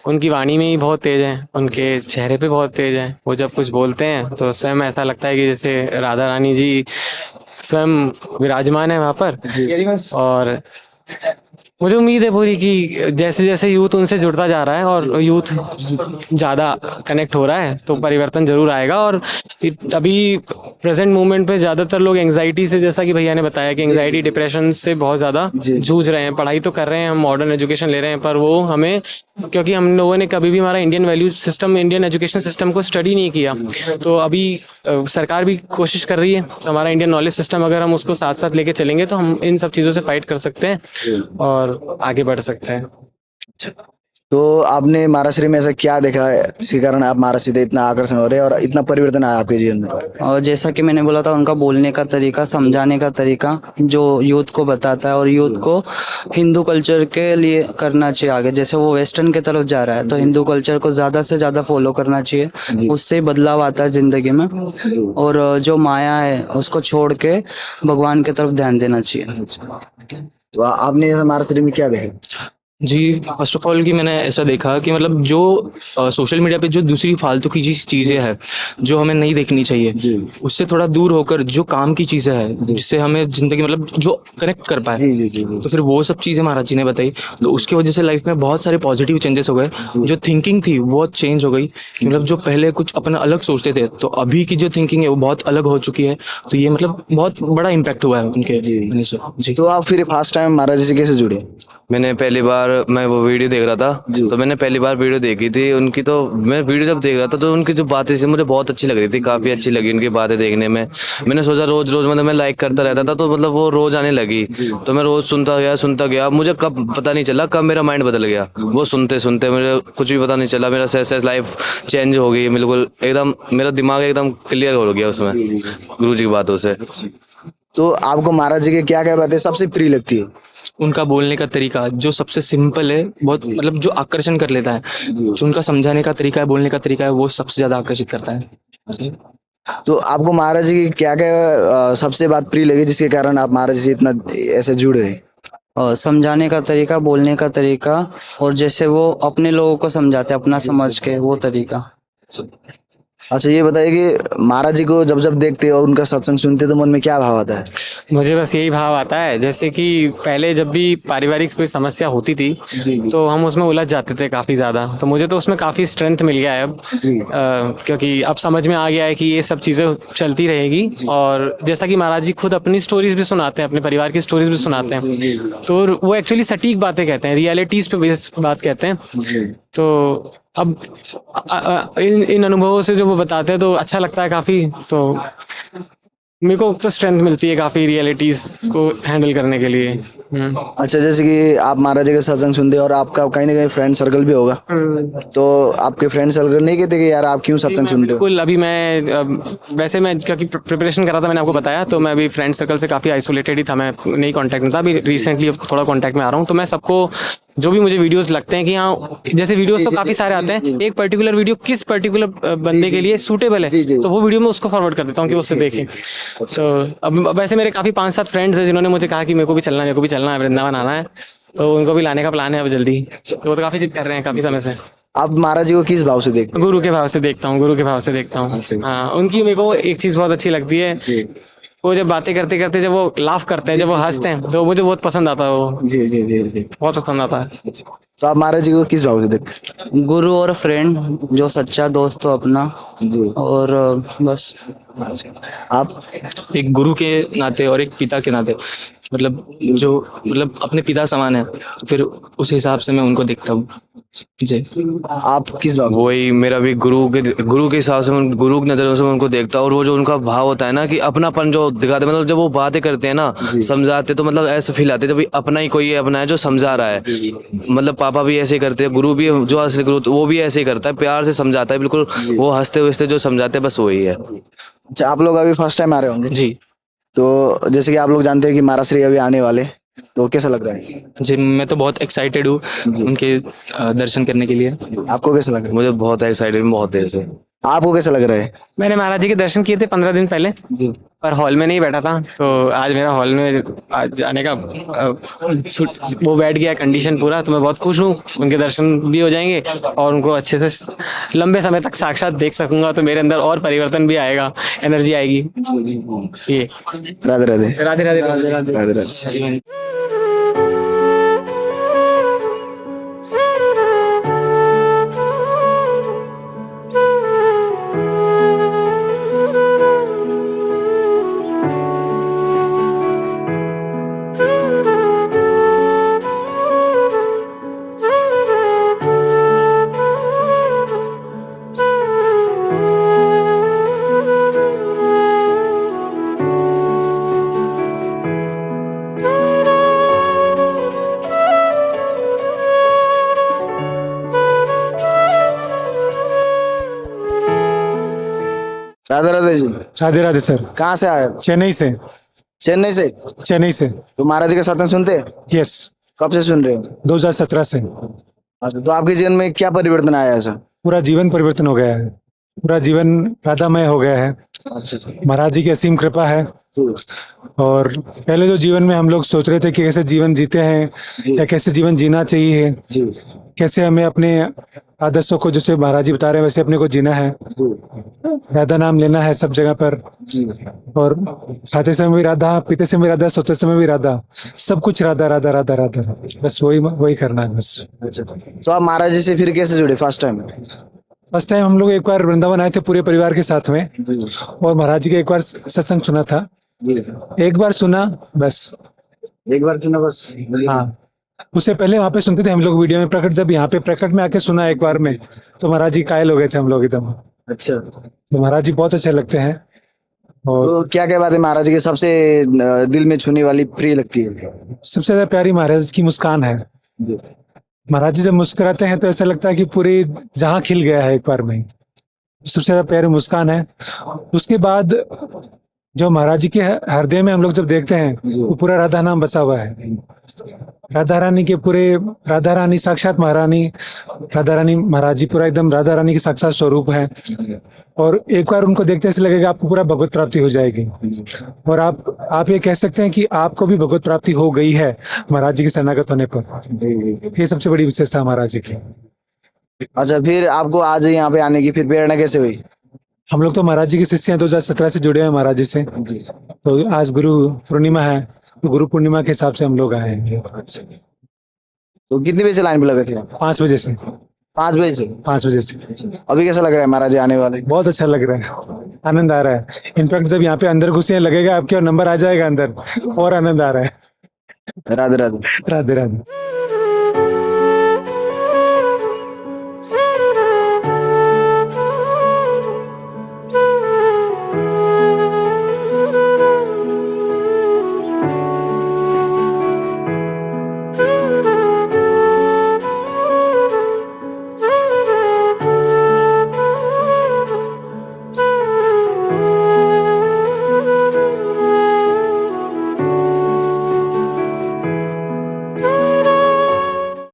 उनकी वाणी में ही बहुत तेज है, उनके चेहरे पे बहुत तेज है। वो जब कुछ बोलते हैं तो स्वयं ऐसा लगता है कि जैसे राधा रानी जी स्वयं विराजमान है वहाँ पर। और मुझे उम्मीद है पूरी कि जैसे जैसे यूथ उनसे जुड़ता जा रहा है और यूथ ज़्यादा कनेक्ट हो रहा है तो परिवर्तन जरूर आएगा। और अभी प्रेजेंट मूवमेंट पे ज़्यादातर लोग एंग्जाइटी से, जैसा कि भैया ने बताया कि एंग्जाइटी डिप्रेशन से बहुत ज़्यादा जूझ रहे हैं। पढ़ाई तो कर रहे हैं, हम मॉडर्न एजुकेशन ले रहे हैं, पर वो हमें, क्योंकि हम लोगों ने कभी भी हमारा Indian value system, Indian education system को स्टडी नहीं किया, तो अभी सरकार भी कोशिश कर रही है। हमारा इंडियन नॉलेज सिस्टम अगर हम उसको साथ साथ लेके चलेंगे तो हम इन सब चीज़ों से फाइट कर सकते हैं और आगे बढ़ सकते हैं। तो आपने महाराज श्री में ऐसा क्या देखा है जिसके कारण आप महाराज श्री से इतना आकर्षण हो रहे हैं और इतना परिवर्तन आया आपके जीवन में? और जैसा कि मैंने बोला था, उनका बोलने का तरीका, समझाने का तरीका जो यूथ को बताता है, और यूथ को हिंदू कल्चर के लिए करना चाहिए आगे। जैसे वो वेस्टर्न की तरफ जा रहा है तो हिंदू कल्चर को ज़्यादा से ज़्यादा फॉलो करना चाहिए, उससे बदलाव आता है ज़िंदगी में। और जो माया है उसको छोड़ के भगवान की तरफ ध्यान देना चाहिए। तो आपने महाराज श्री में क्या देखा? जी, फर्स्ट ऑफ ऑल कि मैंने ऐसा देखा कि मतलब जो सोशल मीडिया पे जो दूसरी फालतू की चीज़ें हैं जो हमें नहीं देखनी चाहिए, उससे थोड़ा दूर होकर जो काम की चीज़ें हैं जिससे हमें ज़िंदगी मतलब जो कनेक्ट कर पाए, तो फिर वो सब चीज़ें महाराज जी ने बताई। तो उसकी वजह से लाइफ में बहुत सारे पॉजिटिव चेंजेस हो गए। जो थिंकिंग थी वो चेंज हो गई कि मतलब जो पहले कुछ अपना अलग सोचते थे तो अभी की जो थिंकिंग है वो बहुत अलग हो चुकी है। तो ये मतलब बहुत बड़ा इम्पैक्ट हुआ है उनके वजह से। जी, तो आप फिर फर्स्ट टाइम महाराज जी से कैसे जुड़े? मैंने पहली बार मैं वो वीडियो देख रहा था, तो मैंने पहली बार वीडियो देखी थी उनकी। तो मैं वीडियो जब देख रहा था तो उनकी जो बातें थी मुझे बहुत अच्छी लग रही थी, काफ़ी अच्छी लगी उनकी बातें देखने में। मैंने सोचा रोज़ रोज़ मतलब मैं लाइक करता रहता था, तो मतलब वो रोज़ आने लगी, तो मैं रोज़ सुनता गया। मुझे कब पता नहीं चला कब मेरा माइंड बदल गया, वो सुनते सुनते मुझे कुछ भी पता नहीं चला। मेरा सहज लाइफ चेंज हो गई बिल्कुल, एकदम मेरा दिमाग एकदम क्लियर हो गया उसमें गुरु जी की बातों से। तो आपको महाराज जी की क्या क्या बातें सबसे प्रिय लगती है? उनका बोलने का तरीका जो सबसे सिंपल है, बहुत मतलब जो आकर्षण कर लेता है, जो उनका समझाने का तरीका है, बोलने का तरीका है, वो सबसे ज्यादा आकर्षित करता है। तो आपको महाराज जी की क्या क्या सबसे बात प्रिय लगी जिसके कारण आप महाराज जी से इतना ऐसे जुड़ रहे? और समझाने का तरीका, बोलने का तरीका, और जैसे वो अपने लोगों को समझाते अपना समझ के, वो तरीका। अच्छा ये बताइए कि महाराज जी को जब जब देखते हो उनका सत्संग सुनते तो मन में क्या भाव आता है? मुझे बस यही भाव आता है, जैसे कि पहले जब भी पारिवारिक कोई समस्या होती थी तो हम उसमें उलझ जाते थे काफ़ी ज़्यादा, तो मुझे तो उसमें काफ़ी स्ट्रेंथ मिल गया है अब, क्योंकि अब समझ में आ गया है कि ये सब चीज़ें चलती रहेगी। और जैसा कि महाराज जी खुद अपनी स्टोरीज भी सुनाते हैं, अपने परिवार की स्टोरीज भी सुनाते हैं, तो वो एक्चुअली सटीक बातें कहते हैं, रियलिटीज़ पे बेस्ड बात कहते हैं। तो अब इन अनुभवों से जो वो बताते हैं तो अच्छा लगता है काफ़ी, तो मेरे को तो स्ट्रेंथ मिलती है काफ़ी रियलिटीज़ को हैंडल करने के लिए। अच्छा जैसे कि आप महाराज जी के सत्संग सुनते हो और आपका कहीं ना कहीं फ्रेंड सर्कल भी होगा, तो आपके फ्रेंड सर्कल नहीं कहते कि यार आप क्यों सत्संग सुनते हो? बिल्कुल, अभी मैं वैसे मैं क्योंकि प्रिपरेशन कर रहा था, मैंने आपको बताया, तो मैं अभी फ्रेंड सर्कल से काफ़ी आइसोलेटेड ही था, मैं नहीं कांटेक्ट में था, अभी रिसेंटली थोड़ा कांटेक्ट में आ रहा हूँ। तो मैं सबको जो भी मुझे वीडियोस लगते हैं कि हाँ, जैसे वीडियोस तो काफ़ी सारे आते हैं, एक पर्टिकुलर वीडियो किस पर्टिकुलर बंदे के लिए सूटेबल है तो वो वीडियो मैं उसको फॉरवर्ड कर देता हूँ कि उससे देखें। तो अब वैसे मेरे काफ़ी 5-7 फ्रेंड्स हैं जिन्होंने मुझे कहा कि मेरे को भी चलना है, वृंदावन आना है, तो उनको भी लाने का प्लान है अब जल्दी, तो वो तो काफ़ी जिद कर रहे हैं काफ़ी समय से। आप महाराज जी को किस भाव से देखते? गुरु के भाव से देखता हूँ। हाँ, उनकी मेरे को एक चीज़ बहुत अच्छी लगती है, वो जब बातें करते करते जब वो लाफ करते हैं, जब वो हंसते हैं, तो मुझे बहुत पसंद आता है वो। जी, बहुत पसंद आता है। तो आप महाराज जी को किस भाव से देखते? गुरु और फ्रेंड, जो सच्चा दोस्त हो अपना, और बस। आप? एक गुरु के नाते और एक पिता के नाते, मतलब अपने पिता समान है, तो फिर उस हिसाब से मैं उनको देखता हूँ। जी, आप किस भाव? वही मेरा भी गुरु के हिसाब से, गुरु की नज़रों से मैं उनको देखता हूँ। और वो जो उनका भाव होता है ना कि अपनापन जो दिखाते, मतलब जब वो बातें करते हैं ना, समझाते, तो मतलब ऐसे फील आते जब अपना ही कोई अपना है जो समझा रहा है। मतलब पापा भी ऐसे करते हैं, गुरु भी जो असली गुरु वो भी ऐसे ही करता है, प्यार से समझाता है, बिल्कुल वो हंसते हुए जो समझाते हैं, बस वही है। अच्छा, आप लोग अभी फर्स्ट टाइम आ रहे होंगे? जी तो जैसे कि आप लोग जानते हैं कि महाराज श्री अभी आने वाले, तो कैसा लग रहा है? जी, मैं तो बहुत एक्साइटेड हूँ उनके दर्शन करने के लिए। आपको कैसा लग रहा है? मुझे बहुत एक्साइटेड, बहुत देर से। आपको कैसा लग रहा है? मैंने महाराज जी के दर्शन किए थे 15 दिन पहले, पर हॉल में नहीं बैठा था, तो आज मेरा हॉल में आज जाने का वो बैठ गया कंडीशन पूरा, तो मैं बहुत खुश हूँ। उनके दर्शन भी हो जाएंगे और उनको अच्छे से लंबे समय तक साक्षात देख सकूंगा, तो मेरे अंदर और परिवर्तन भी आएगा, एनर्जी आएगी। ये राधे राधे। राधे राधे राधे राधे राधे राधे। राधे राधे जी। राधे राधे सर। कहाँ से आए? चेन्नई से। चेन्नई से? चेन्नई से। तो महाराज जी के सत्संग सुनते हैं? यस। कब से सुन रहे हो? 2017 से। अच्छा, तो आपके जीवन में क्या परिवर्तन आया ऐसा? पूरा जीवन परिवर्तन हो गया है, पूरा जीवन राधामय हो गया है। महाराज जी की असीम कृपा है। और पहले जो जीवन में हम लोग सोच रहे थे कि कैसे जीवन जीते हैं या कैसे जीवन जीना चाहिए, कैसे हमें अपने आदर्शों को, जैसे महाराज जी बता रहे हैं वैसे अपने को जीना है, राधा नाम लेना है सब जगह पर, और खाते समय भी राधा, पीते समय भी राधा, सोते समय भी राधा, सब कुछ राधा राधा राधा राधा, बस वही करना है बस। तो आप महाराज जी से फिर कैसे जुड़े फर्स्ट टाइम? फर्स्ट टाइम हम लोग एक बार वृंदावन आए थे पूरे परिवार के साथ में, और महाराज जी का एक बार सत्संग सुना था। एक बार सुना बस। एक बार सुना बस? हाँ, उससे पहले वहाँ पे सुनते थे हम लोग वीडियो में प्रकट, जब यहाँ पे प्रकट में आके सुना एक बार में, तो महाराज जी कायल हो गए थे हम लोग एकदम। अच्छा, तो महाराज जी बहुत अच्छे लगते हैं। और तो क्या क्या बात है महाराज जी की सबसे दिल में छूने वाली प्रिय लगती है? सबसे ज्यादा प्यारी महाराज की मुस्कान है। महाराज जी जब मुस्कुराते हैं तो ऐसा लगता है कि पूरी जहां खिल गया है एक बार में, सबसे ज्यादा प्यारी मुस्कान है। उसके बाद जो महाराज जी के हृदय में हम लोग जब देखते हैं वो पूरा राधा नाम बसा हुआ है। राधा रानी के पूरे, राधा रानी साक्षात महारानी, राधा रानी महाराज जी पूरा एकदम राधा रानी के साक्षात स्वरूप है। और एक बार उनको देखते ऐसे लगेगा आपको पूरा भगवत प्राप्ति हो जाएगी, और आप ये कह सकते हैं कि आपको भी भगवत प्राप्ति हो गई है महाराज जी के शरणागत होने पर। ये सबसे बड़ी विशेषता महाराज जी की। अच्छा, फिर आपको आज यहाँ पे आने की फिर प्रेरणा कैसे हुई? हम लोग तो महाराज जी के शिष्य हैं, 2017 से जुड़े हैं महाराज जी से। तो आज गुरु पूर्णिमा है, तो गुरु पूर्णिमा के हिसाब से हम लोग आए हैं। तो कितने बजे से लाइन पे लगे थे आप? 5 बजे से। 5 बजे से। 5 बजे से। अभी कैसा लग रहा है महाराज जी आने वाले? बहुत अच्छा लग रहा है, आनंद आ रहा है। इनफैक्ट जब यहाँ पे अंदर घुसे लगेगा आपके और नंबर आ जाएगा अंदर, और आनंद आ रहा है। राधे राधे। राधे राधे।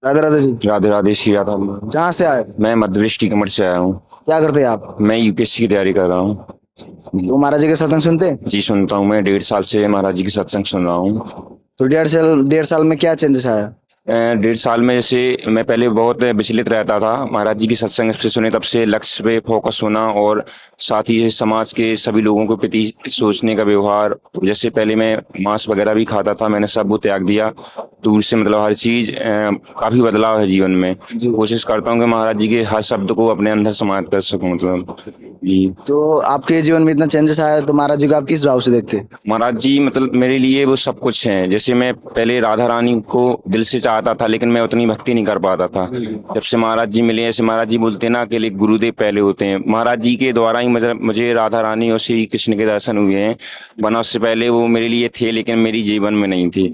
राधे राधे जी। राधे राधे श्री राधा। कहाँ से आए? मैं मध्य प्रदेश टीकमगढ़ से आया हूँ। क्या करते हैं आप? मैं यूपीएससी की तैयारी कर रहा हूँ। तो महाराज जी के सत्संग सुनते हैं? जी सुनता हूँ, मैं 1.5 साल से महाराज जी की सत्संग सुन रहा हूँ। तो 1.5 साल में क्या चेंजेस आया? 1.5 साल में जैसे मैं पहले बहुत विचलित रहता था, महाराज जी की सत्संग से सुने तब से लक्ष्य पे फोकस होना और साथ ही समाज के सभी लोगों के प्रति सोचने का व्यवहार। जैसे पहले मैं मांस वगैरह भी खाता था, मैंने सब वो त्याग दिया। दूर से मतलब हर चीज काफी बदलाव है जीवन में। कोशिश करता हूँ कि महाराज जी के हर शब्द को अपने अंदर समाहित कर सकूं मतलब। जी। तो आपके जीवन में इतना चेंजेस आया तो महाराज जी को आप किस भाव से देखते हैं? महाराज जी मतलब मेरे लिए वो सब कुछ हैं। जैसे मैं पहले राधा रानी को दिल से चाहता था, लेकिन मैं उतनी भक्ति नहीं कर पाता था। जब से महाराज जी मिले, ऐसे महाराज जी बोलते ना कि गुरुदेव पहले होते हैं। महाराज जी के द्वारा ही मुझे राधा रानी और श्री कृष्ण के दर्शन हुए हैं, वरना उससे पहले वो मेरे लिए थे लेकिन मेरी जीवन में नहीं थे।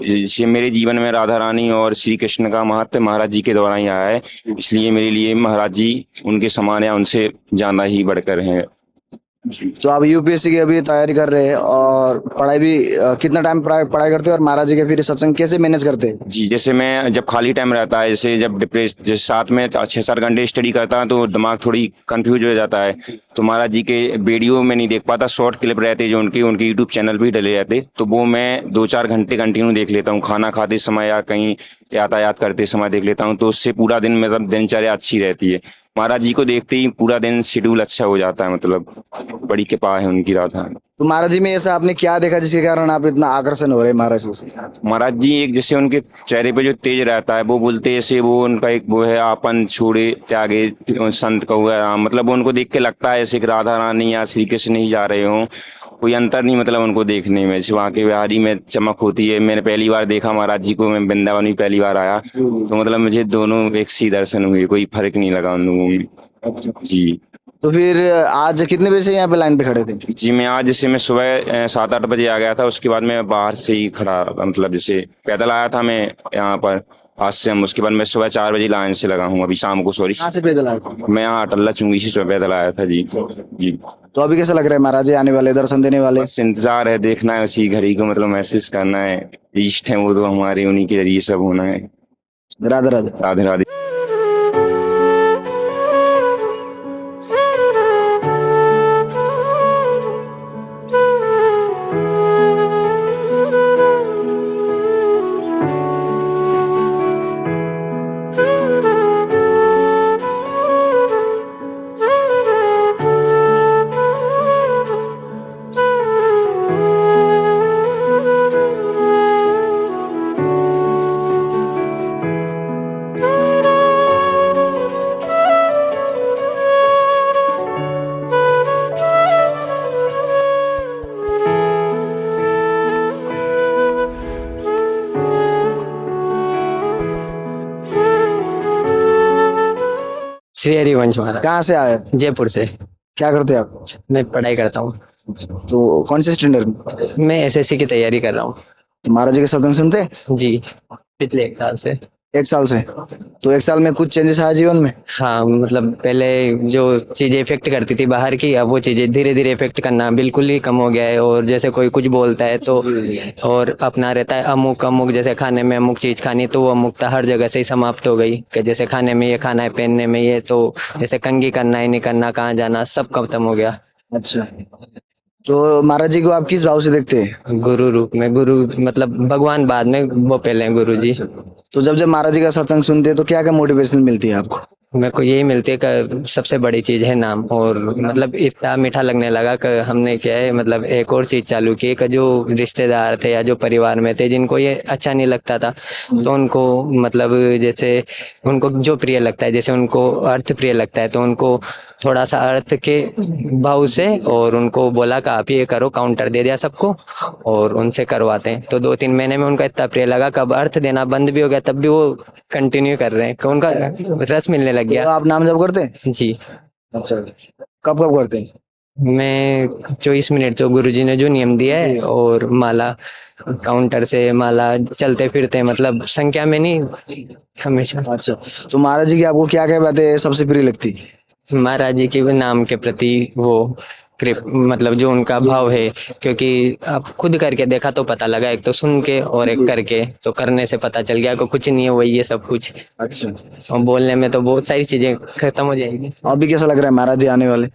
जैसे मेरे जीवन में राधा रानी और श्री कृष्ण का महत्व महाराज जी के द्वारा ही आया है, इसलिए मेरे लिए महाराज जी उनके समान या उनसे ज्यादा ही बढ़कर हैं। तो आप यूपीएससी की अभी तैयारी कर रहे हैं और पढ़ाई भी कितना टाइम पढ़ाई करते हैं और महाराज जी के फिर सत्संग कैसे मैनेज करते हैं? जी, जैसे मैं जब खाली टाइम रहता है, जैसे जब जैसे साथ में 6-7 घंटे स्टडी करता हूँ तो दिमाग थोड़ी कंफ्यूज हो जाता है। तो महाराज जी के वीडियो में नहीं देख पाता, शॉर्ट क्लिप रहते जो उनके यूट्यूब चैनल भी डले रहते, तो वो मैं 2-4 घंटे कंटिन्यू देख लेता हूँ। खाना खाते समय या कहीं यातायात करते समय देख लेता हूँ, तो उससे पूरा दिन मतलब दिनचर्या अच्छी रहती है। महाराज जी को देखते ही पूरा दिन शेड्यूल अच्छा हो जाता है, मतलब बड़ी कृपा है उनकी राधा। तो महाराज जी में ऐसा आपने क्या देखा जिसके कारण आप इतना आकर्षण हो रहे हैं महाराज जी से? महाराज जी एक जैसे उनके चेहरे पे जो तेज रहता है, वो बोलते जैसे वो उनका एक वो है आपन छोड़े त्यागे संत कहुआ राम, मतलब उनको देख के लगता है जैसे राधा रानी या श्री कृष्ण ही जा रहे हों। कोई अंतर नहीं मतलब उनको देखने में, वहाँ के बिहारी में चमक होती है। मैंने पहली बार देखा महाराज जी को, मैं वृंदावन भी पहली बार आया, तो मतलब मुझे दोनों एक सी दर्शन हुए, कोई फर्क नहीं लगा उन लोगों में। जी। तो फिर आज कितने बजे से यहाँ पे लाइन पे खड़े थे? जी, मैं आज जैसे मैं सुबह 7-8 बजे आ गया था, उसके बाद मैं बाहर से ही खड़ा था, मतलब जैसे पैदल आया था मैं यहाँ पर आश्रम, उसके बाद मैं सुबह 4 बजे लाइन से लगा हूँ, अभी शाम को। सॉरी, कहाँ से पैदल आए? मैं यहाँ अटल्ला चुंगी से सुबह पैदल आया था। जी जी। तो अभी कैसा लग रहा है महाराज जी आने वाले, दर्शन देने वाले? बस इंतजार है, देखना है उसी घड़ी को, मतलब महसूस करना है। इष्ट है वो तो हमारे, उन्हीं के जरिए सब होना है। राधे राधे। राधे राधे। श्री हरिवंश महाराज। कहाँ से आए? जयपुर से। क्या करते हैं आप? मैं पढ़ाई करता हूँ। तो कौन से स्टैंडर्ड में? मैं एसएससी की तैयारी कर रहा हूँ। तो महाराज जी के सत्संग सुनते हैं? जी, पिछले 1 साल से। 1 साल से? तो 1 साल में कुछ चेंजेस आया जीवन में? हाँ, मतलब पहले जो चीज़ें इफेक्ट करती थी बाहर की, अब वो चीज़ें धीरे धीरे इफेक्ट करना बिल्कुल ही कम हो गया है। और जैसे कोई कुछ बोलता है तो और अपना रहता है अमुक अमुक, जैसे खाने में अमुक चीज़ खानी, तो वो अमुकता हर जगह से ही समाप्त हो गई कि जैसे खाने में ये खाना है, पहनने में ये, तो जैसे कंघी करना है नहीं करना, कहाँ जाना, सब खत्म हो गया। अच्छा, तो महाराज जी को आप किस भाव से देखते हैं? गुरु रूप में। गुरु मतलब भगवान बाद में, वो पहले हैं गुरु जी। तो जब जब महाराज जी का सत्संग सुनते हैं तो क्या क्या मोटिवेशन मिलती है आपको? मेरे को यही मिलती है कि सबसे बड़ी चीज़ है नाम। और मतलब इतना मीठा लगने लगा कि हमने क्या है मतलब एक और चीज़ चालू की कि जो रिश्तेदार थे या जो परिवार में थे जिनको ये अच्छा नहीं लगता था तो उनको मतलब जैसे उनको जो प्रिय लगता है, जैसे उनको अर्थ प्रिय लगता है तो उनको थोड़ा सा अर्थ के भाव से और उनको बोला कि आप ये करो, काउंटर दे दिया सबको और उनसे करवाते हैं। तो 2-3 महीने में उनका इतना प्रिय लगा, कब अर्थ देना बंद भी हो गया तब भी वो कंटिन्यू कर रहे हैं कि उनका रस मिलने लग तो गया। आप नाम जप करते हैं? जी अच्छा, कब कब करते हैं? मैं 24 मिनट जो गुरुजी ने जो नियम दिया है और माला काउंटर से माला चलते फिरते मतलब संख्या में नहीं, हमेशा। अच्छा, तो महाराज जी की आपको क्या क्या बातें सबसे प्रिय लगती? महाराज जी के वो नाम के प्रति वो मतलब जो उनका भाव है, क्योंकि आप खुद करके देखा तो पता लगा, एक तो सुन के और एक करके, तो करने से पता चल गया कि कुछ नहीं है वही है सब कुछ। अच्छा, और बोलने में तो बहुत सारी चीजें खत्म हो जाएंगी। अभी कैसा लग रहा है महाराज जी आने वाले?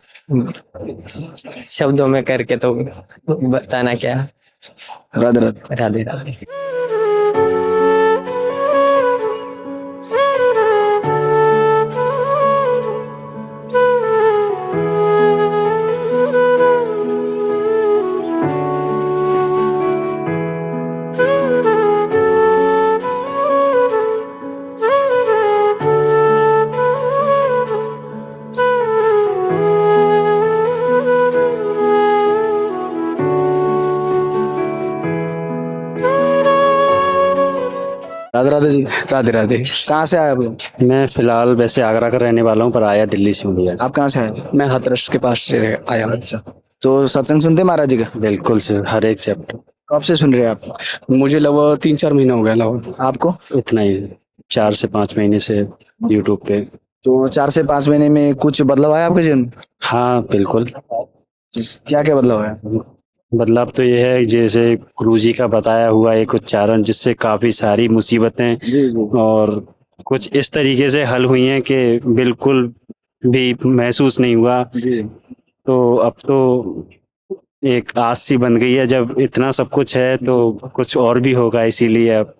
शब्दों में करके तो बताना क्या। राधे राधे। राधे राधे। राधे राधे जी। राधे राधे। कहाँ से आए आप लोग? मैं फिलहाल वैसे आगरा का रहने वाला हूँ पर आया दिल्ली से हूँ भैया। आप कहाँ से आए? मैं हाथरस के पास से आया हूँ। अच्छा, तो सत्संग सुनते हैं महाराज जी का? बिल्कुल से हर एक चैप्टर। कब से सुन रहे हैं आप? मुझे लगभग 3-4 महीना हो गया लगभग। आपको? इतना ही 4 से 5 महीने से यूट्यूब पे। तो 4 से 5 महीने में कुछ बदलाव आया आपके जीवन में? हाँ बिल्कुल। क्या क्या बदलाव आया? बदलाव तो ये है जैसे गुरुजी का बताया हुआ एक उच्चारण जिससे काफी सारी मुसीबतें और कुछ इस तरीके से हल हुई हैं कि बिल्कुल भी महसूस नहीं हुआ। तो अब तो एक आस सी बन गई है, जब इतना सब कुछ है तो कुछ और भी होगा, इसीलिए अब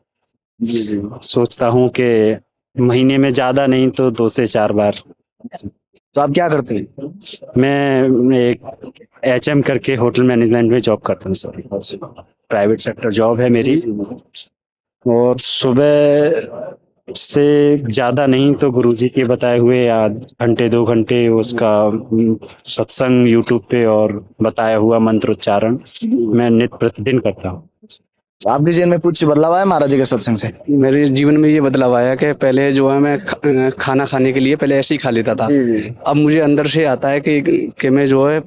सोचता हूँ कि महीने में ज्यादा नहीं तो 2 से 4 बार। तो आप क्या करते हैं? मैं एक HM करके होटल मैनेजमेंट में जॉब करता हूँ सर। प्राइवेट सेक्टर जॉब है मेरी। और सुबह से ज़्यादा नहीं तो गुरुजी के बताए हुए 1-2 घंटे उसका सत्संग यूट्यूब पे और बताया हुआ मंत्रोच्चारण मैं नित्य प्रतिदिन करता हूँ। आपके जीवन में कुछ बदलाव आया महाराज जी के सत्संग से? मेरे जीवन में ये बदलाव आया कि पहले जो है मैं खाना खाने के लिए पहले ऐसे ही खा लेता था। अब मुझे अंदर से आता है कि मैं जो है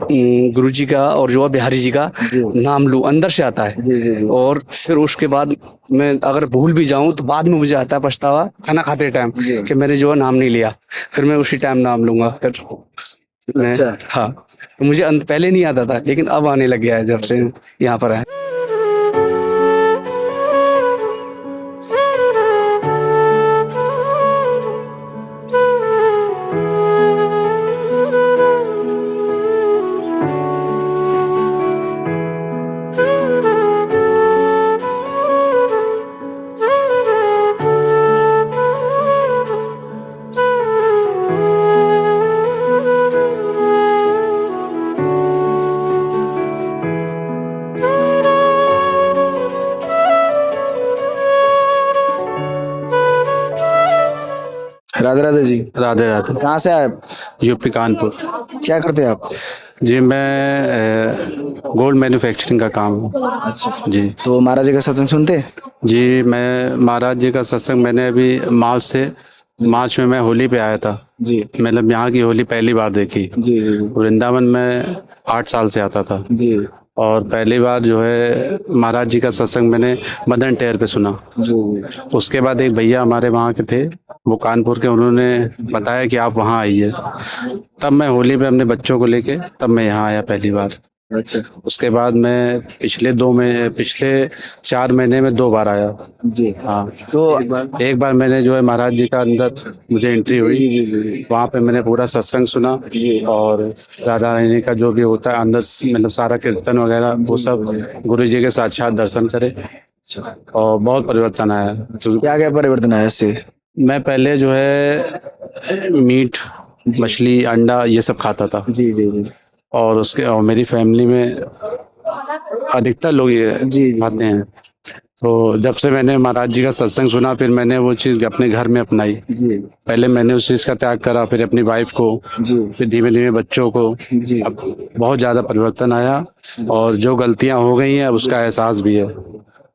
गुरुजी का और जो है बिहारी जी का नाम लूं, अंदर से आता है। और फिर उसके बाद मैं अगर भूल भी जाऊं तो बाद में मुझे आता है पछतावा खाना खाते टाइम कि मैंने जो है नाम नहीं लिया, फिर मैं उसी टाइम नाम लूंगा। फिर मैं हाँ, तो मुझे पहले नहीं आता था लेकिन अब आने लग गया है जब से यहाँ पर आया। राधे राधे जी। राधे राधे। कहाँ से आए आप? यूपी कानपुर। क्या करते हैं आप? जी मैं गोल्ड मैन्युफैक्चरिंग का काम अच्छा जी। तो महाराज जी का सत्संग सुनते हैं? जी मैं महाराज जी का सत्संग मैंने अभी मार्च में मैं होली पे आया था जी। मतलब यहाँ की होली पहली बार देखी जी। वृंदावन में 8 साल से आता था जी। और पहली बार जो है महाराज जी का सत्संग मैंने मदन टेयर पे सुना। उसके बाद एक भैया हमारे वहाँ के थे, वो कानपुर के, उन्होंने बताया कि आप वहाँ आइए। तब मैं होली पे अपने बच्चों को लेके तब मैं यहाँ आया पहली बार। अच्छा। उसके बाद मैं पिछले 4 महीने में 2 बार आया जी। हाँ। तो एक बार मैंने जो है महाराज जी का अंदर मुझे एंट्री हुई, वहाँ पे मैंने पूरा सत्संग सुना और राधा रानी का जो भी होता है अंदर मतलब सारा कीर्तन वगैरह वो सब गुरु जी के साक्षात दर्शन करे और बहुत परिवर्तन आया। क्या क्या परिवर्तन आया इससे? मैं पहले जो है मीट मछली अंडा ये सब खाता था। जी जी जी। और मेरी फैमिली में अधिकतर लोग ये खाते हैं। तो जब से मैंने महाराज जी का सत्संग सुना, फिर मैंने वो चीज़ अपने घर में अपनाई। पहले मैंने उस चीज़ का त्याग करा, फिर अपनी वाइफ को, फिर धीमे धीमे बच्चों को। अब बहुत ज़्यादा परिवर्तन आया और जो गलतियां हो गई हैं अब उसका एहसास भी है।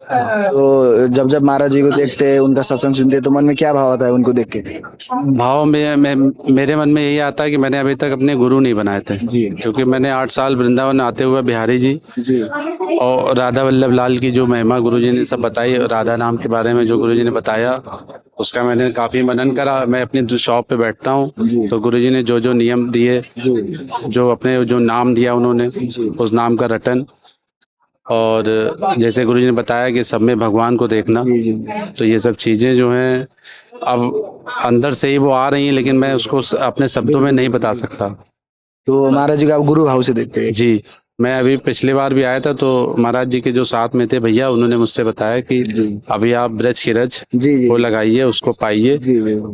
तो जब जब महाराज जी को देखते हैं, उनका सत्संग सुनते हैं, तो मन में क्या भाव आता है उनको देख के? भाव में मेरे मन में यही आता है कि मैंने अभी तक अपने गुरु नहीं बनाए थे क्योंकि मैंने 8 साल वृंदावन आते हुए बिहारी जी और राधा वल्लभ लाल की जो महिमा गुरु जी ने सब बताई, राधा नाम के बारे में जो गुरु जी ने बताया उसका मैंने काफी मनन करा। मैं अपनी शॉप पे बैठता हूँ तो गुरु जी ने जो जो नियम दिए, जो नाम दिया उन्होंने, उस नाम का रटन, और जैसे गुरुजी ने बताया कि सब में भगवान को देखना, तो ये सब चीज़ें जो हैं अब अंदर से ही वो आ रही हैं, लेकिन मैं उसको अपने शब्दों में नहीं बता सकता। तो महाराज जी को आप गुरु भाव से देखते हैं? जी, मैं अभी पिछली बार भी आया था तो महाराज जी के जो साथ में थे भैया, उन्होंने मुझसे बताया कि अभी आप ब्रज की रज वो लगाइए, उसको पाइए,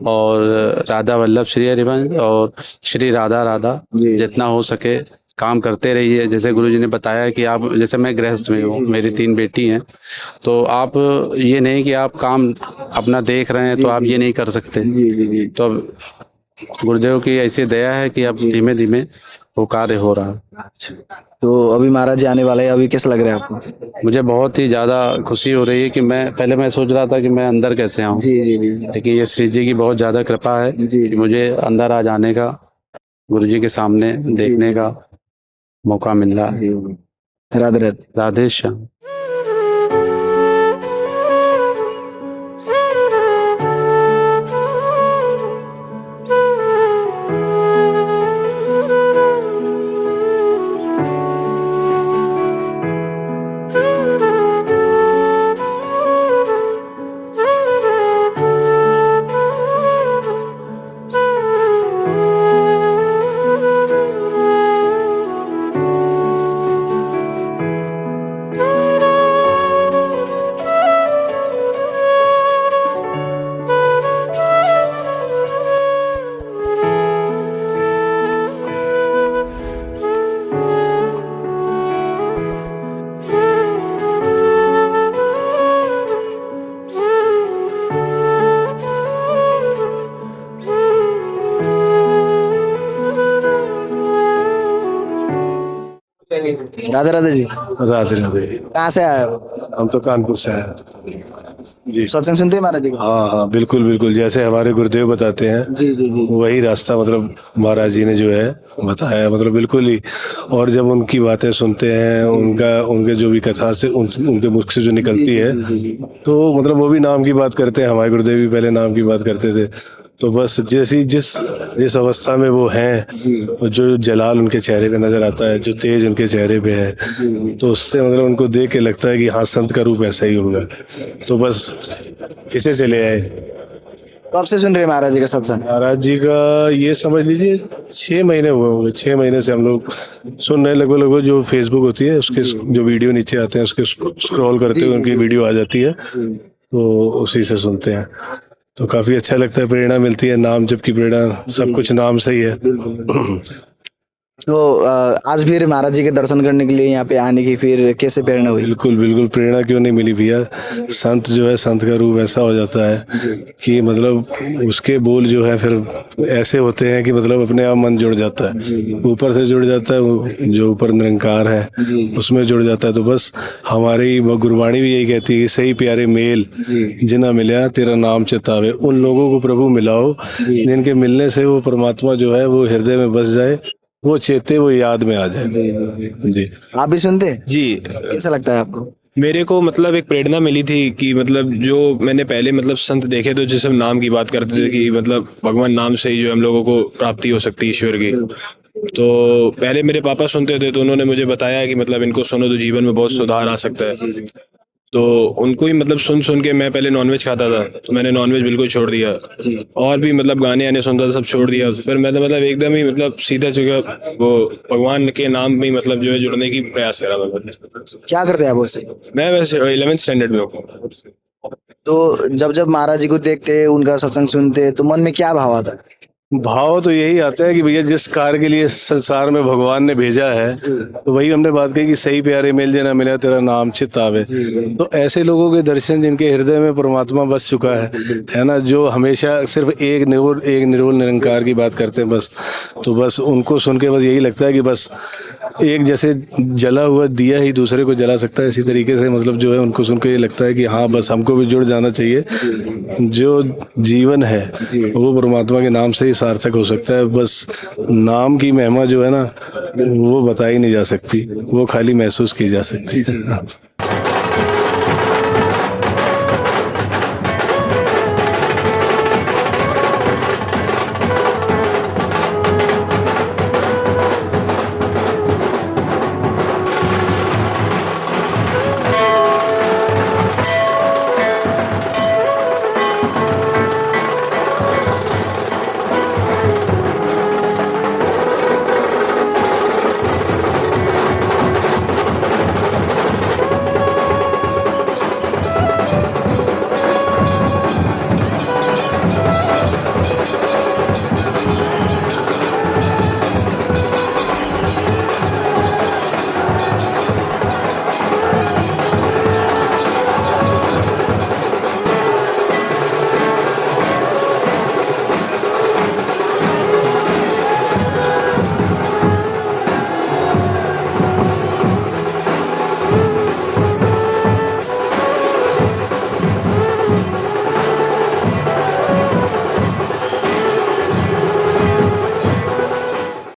और राधा वल्लभ श्री हरिवंश और श्री राधा राधा जितना हो सके काम करते रहिए। जैसे गुरुजी ने बताया कि आप, जैसे मैं गृहस्थ में हूँ, मेरी 3 बेटी हैं, तो आप ये नहीं कि आप काम अपना देख रहे हैं तो आप ये नहीं कर सकते। तो गुरुदेव की ऐसी दया है कि अब धीमे धीमे वो कार्य हो रहा है। तो अभी महाराज जी आने वाले हैं, अभी कैसा लग रहा है आपको? मुझे बहुत ही ज़्यादा खुशी हो रही है कि मैं सोच रहा था कि मैं अंदर कैसे आऊँ, लेकिन ये श्री जी की बहुत ज़्यादा कृपा है कि मुझे अंदर आ जाने का, गुरुजी के सामने देखने का मौका मिल रहा है। राधे राधे। राधे श्याम। राधे राधे जी। राधे राधे। कहाँ से आए हो? हम तो कानपुर से आए जी। सत्संग सुनते हैं महाराज जी का? हाँ हाँ, बिल्कुल बिल्कुल, जैसे हमारे गुरुदेव बताते हैं जी जी जी। वही रास्ता मतलब महाराज जी ने जो है बताया, मतलब बिल्कुल ही। और जब उनकी बातें सुनते हैं, उनके जो भी कथा से उनके मुख से जो निकलती है, तो मतलब वो भी नाम की बात करते हैं। हमारे गुरुदेव भी पहले नाम की बात करते थे। तो बस जिस अवस्था में वो हैं, जो जलाल उनके चेहरे पे नजर आता है, जो तेज उनके चेहरे पे है, तो उससे मतलब उनको देख के लगता है कि हाँ, संत का रूप ऐसा ही होगा। तो बस खींचे चले आए। कब से सुन रहे हैं महाराज जी का सत्संग? महाराज जी का ये समझ लीजिए 6 महीने हुए होंगे। 6 महीने से हम लोग सुन रहे हैं। लगभग जो फेसबुक होती है उसके जो वीडियो नीचे आते हैं, उसके स्क्रॉल करते हुए उनकी वीडियो आ जाती है, तो उसी से सुनते हैं। तो काफी अच्छा लगता है, प्रेरणा मिलती है। नाम जप की प्रेरणा, सब कुछ नाम से ही है। तो आज फिर महाराज जी के दर्शन करने के लिए यहाँ पे आने की फिर कैसे प्रेरणा हुई? बिल्कुल बिल्कुल, प्रेरणा क्यों नहीं मिली भैया। संत जो है, संत का रूप ऐसा हो जाता है कि मतलब उसके बोल जो है फिर ऐसे होते हैं कि मतलब अपने आप मन जुड़ जाता है, ऊपर से जुड़ जाता है, जो ऊपर निरंकार है उसमें जुड़ जाता है। तो बस हमारी गुरबाणी भी यही कहती है कि सही प्यारे मेल जिना मिला तेरा नाम चितावे। उन लोगों को प्रभु मिलाओ जिनके मिलने से वो परमात्मा जो है वो हृदय में बस जाए, वो चेते, वो याद में आ जाए। जी, आप भी सुनते हैं? जी। कैसा लगता है आपको? मेरे को मतलब एक प्रेरणा मिली थी कि मतलब जो मैंने पहले मतलब संत देखे तो जिस नाम की बात करते थे कि मतलब भगवान नाम से ही जो हम लोगों को प्राप्ति हो सकती है ईश्वर की। तो पहले मेरे पापा सुनते थे, तो उन्होंने मुझे बताया कि मतलब इनको सुनो तो जीवन में बहुत सुधार आ सकता है। तो उनको ही मतलब सुन के मैं पहले नॉनवेज खाता था, तो मैंने नॉनवेज बिल्कुल छोड़ दिया, और भी मतलब गाने आने सुनता था, सब छोड़ दिया। फिर मैं तो मतलब एकदम ही मतलब सीधा जगह वो भगवान के नाम में मतलब जो है जुड़ने की प्रयास करा था। क्या करते हैं आप वैसे? मैं वैसे 11th स्टैंडर्ड में हूँ। तो जब जब महाराज जी को देखते, उनका सत्संग सुनते, तो मन में क्या भाव आता है? भाव तो यही आता है कि भैया जिस कार्य के लिए संसार में भगवान ने भेजा है, तो वही हमने बात कही कि सही प्यारे मिल जाना मिला तेरा नाम चित आवे। तो ऐसे लोगों के दर्शन जिनके हृदय में परमात्मा बस चुका है ना, जो हमेशा सिर्फ एक निरोल निरंकार की बात करते हैं बस, तो बस उनको सुन के बस यही लगता है कि बस एक जैसे जला हुआ दिया ही दूसरे को जला सकता है, इसी तरीके से मतलब जो है उनको सुन के ये लगता है कि हाँ बस हमको भी जुड़ जाना चाहिए। जो जीवन है वो परमात्मा के नाम से ही सार्थक हो सकता है। बस नाम की महिमा जो है ना वो बताई नहीं जा सकती, वो खाली महसूस की जा सकती है।